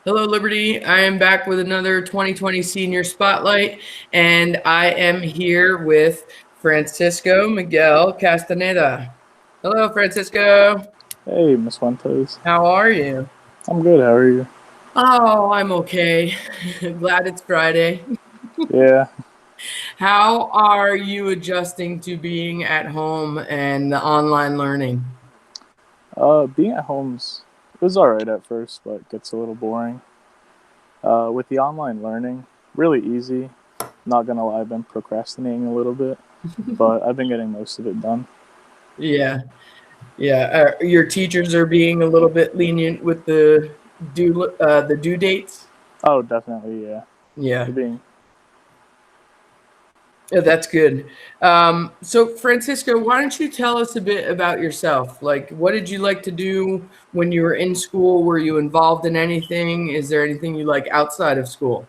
Hello, Liberty. I am back with another 2020 Senior Spotlight, and I am here with Francisco Miguel Castaneda. Hello, Francisco. Hey, Miss Fuentes. How are you? I'm good. How are you? Oh, I'm okay. Glad it's Friday. Yeah. How are you adjusting to being at home and the online learning? Being at home's it was all right at first, but it gets a little boring. With the online learning, really easy. Not gonna lie, I've been procrastinating a little bit, but I've been getting most of it done. Yeah, yeah. Your teachers are being a little bit lenient with the due dates. Oh, definitely, yeah. Yeah. They're being Yeah, that's good. So, Francisco, why don't you tell us a bit about yourself? Like, what did you like to do when you were in school? Were you involved in anything? Is there anything you like outside of school?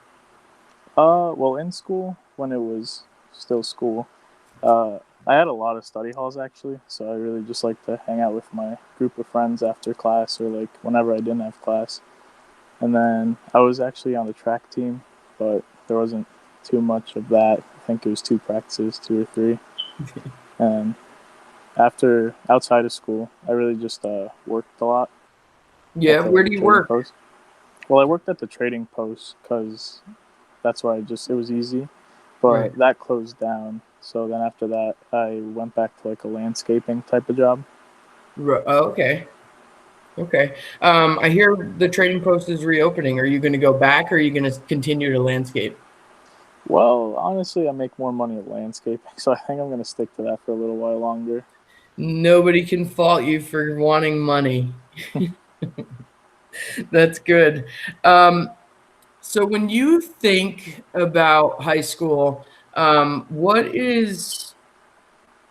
well, in school when it was still school, uh, I had a lot of study halls actually, so I really just like to hang out with my group of friends after class or like whenever I didn't have class. And then I was actually on the track team, but there wasn't too much of that. I think it was two practices, two or three. And after outside of school, I really just worked a lot Yeah, at where the do you trading work? post. Well, I worked at the trading post because that's where it was easy, Right. but that closed down. So then after that, I went back to like a landscaping type of job. Oh, okay. Okay. I hear the trading post is reopening. Are you going to go back or are you going to continue to landscape? Well, honestly, I make more money at landscaping, so I think I'm going to stick to that for a little while longer. Nobody can fault you for wanting money. That's good. Um, So when you think about high school, what is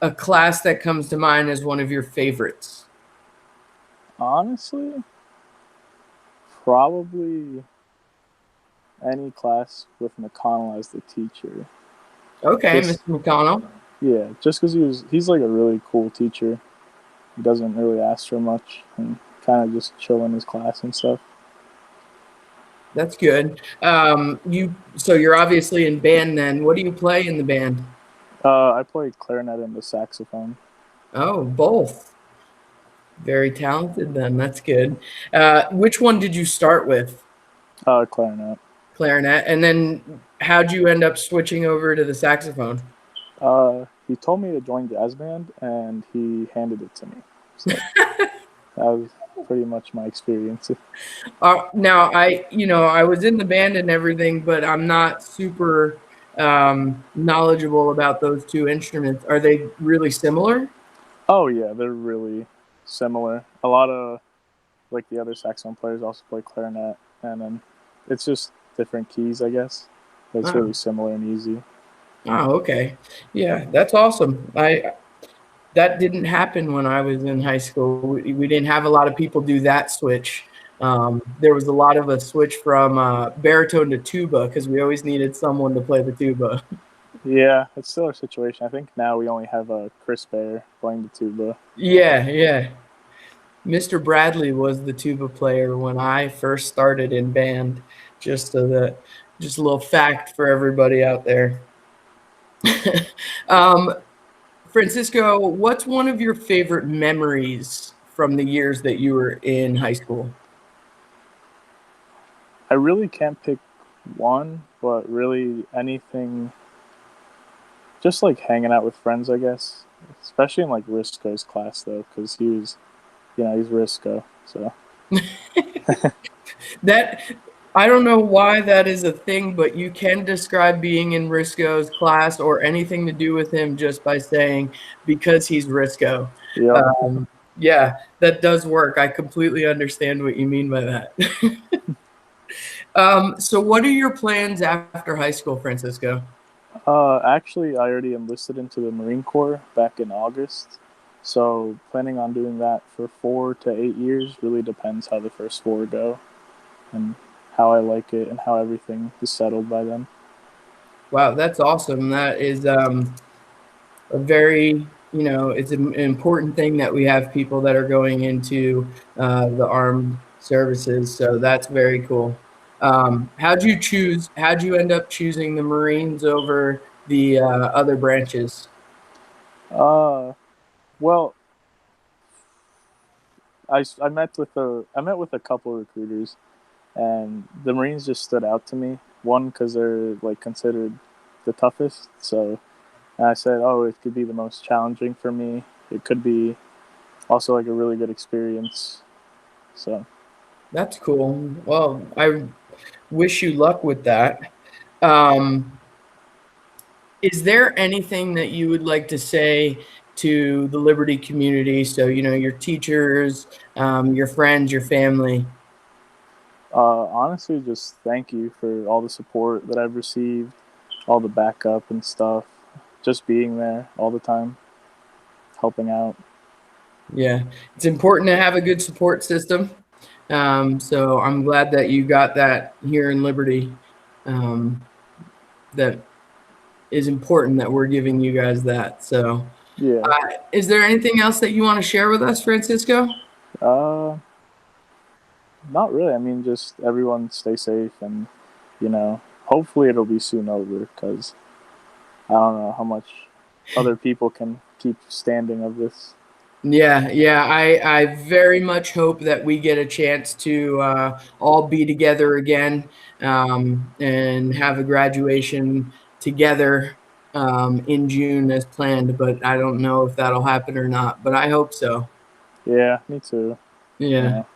a class that comes to mind as one of your favorites? Honestly, probably any class with McConnell as the teacher. Okay, Just Mr. McConnell. yeah, just because he's like a really cool teacher. He doesn't really ask for much and kind of just chill in his class and stuff. That's good. So you're obviously in band then. What do you play in the band? I play clarinet and the saxophone. Oh, both. Very talented then. That's good. Which one did you start with? Clarinet. Clarinet. And then how'd you end up switching over to the saxophone? He told me to join jazz band and he handed it to me. So that was pretty much my experience. Now I was in the band and everything, but I'm not super knowledgeable about those two instruments. Are they really similar? Oh yeah, they're really similar. A lot of like the other saxophone players also play clarinet, and then it's just different keys, I guess. But it's really Oh, similar and easy. oh, okay. Yeah, that's awesome. I That didn't happen when I was in high school. We didn't have a lot of people do that switch. There was a lot of a switch from baritone to tuba because we always needed someone to play the tuba. Yeah, it's still our situation. I think now we only have a Chris Bear playing the tuba. Yeah, yeah. Mr. Bradley was the tuba player when I first started in band. Just so that, just a little fact for everybody out there. um, Francisco, what's one of your favorite memories from the years that you were in high school? I really can't pick one, but really anything, just like hanging out with friends, I guess. Especially in like Risco's class though, because he's Risco. So That I don't know why that is a thing, but you can describe being in Risco's class or anything to do with him just by saying because he's Risco. yep. Yeah, that does work. I completely understand what you mean by that. So what are your plans after high school, Francisco? Actually, I already enlisted into the Marine Corps back in August. So planning on doing that for 4 to 8 years. Really depends how the first four go and how I like it and how everything is settled by then. Wow, that's awesome. That is a very, it's an important thing that we have people that are going into the armed services. So that's very cool. How'd you end up choosing the Marines over the other branches? Uh, well, I met with a couple recruiters, and the Marines just stood out to me. One, because they're like considered the toughest. So and I said, oh, it could be the most challenging for me. It could be also like a really good experience. So That's cool. Well, I wish you luck with that. Um, is there anything that you would like to say to the Liberty community? So, your teachers, your friends, your family. honestly, just thank you for all the support that I've received, all the backup and stuff. Just being there all the time, helping out. Yeah, it's important to have a good support system. So I'm glad that you got that here in Liberty. Um, that is important that we're giving you guys that. So, Yeah. is there anything else that you want to share with us, Francisco? Uh, Not really. I mean, just everyone stay safe, and hopefully it'll be soon over, because I don't know how much other people can keep standing of this. Yeah, yeah. I very much hope that we get a chance to all be together again and have a graduation together in June as planned. But I don't know if that'll happen or not. But I hope so. Yeah, me too. You Yeah, know.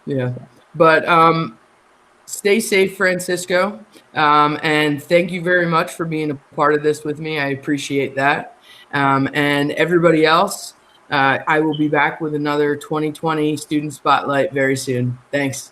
yeah. So, But stay safe, Francisco. And thank you very much for being a part of this with me. I appreciate that. And everybody else, I will be back with another 2020 Student Spotlight very soon. Thanks.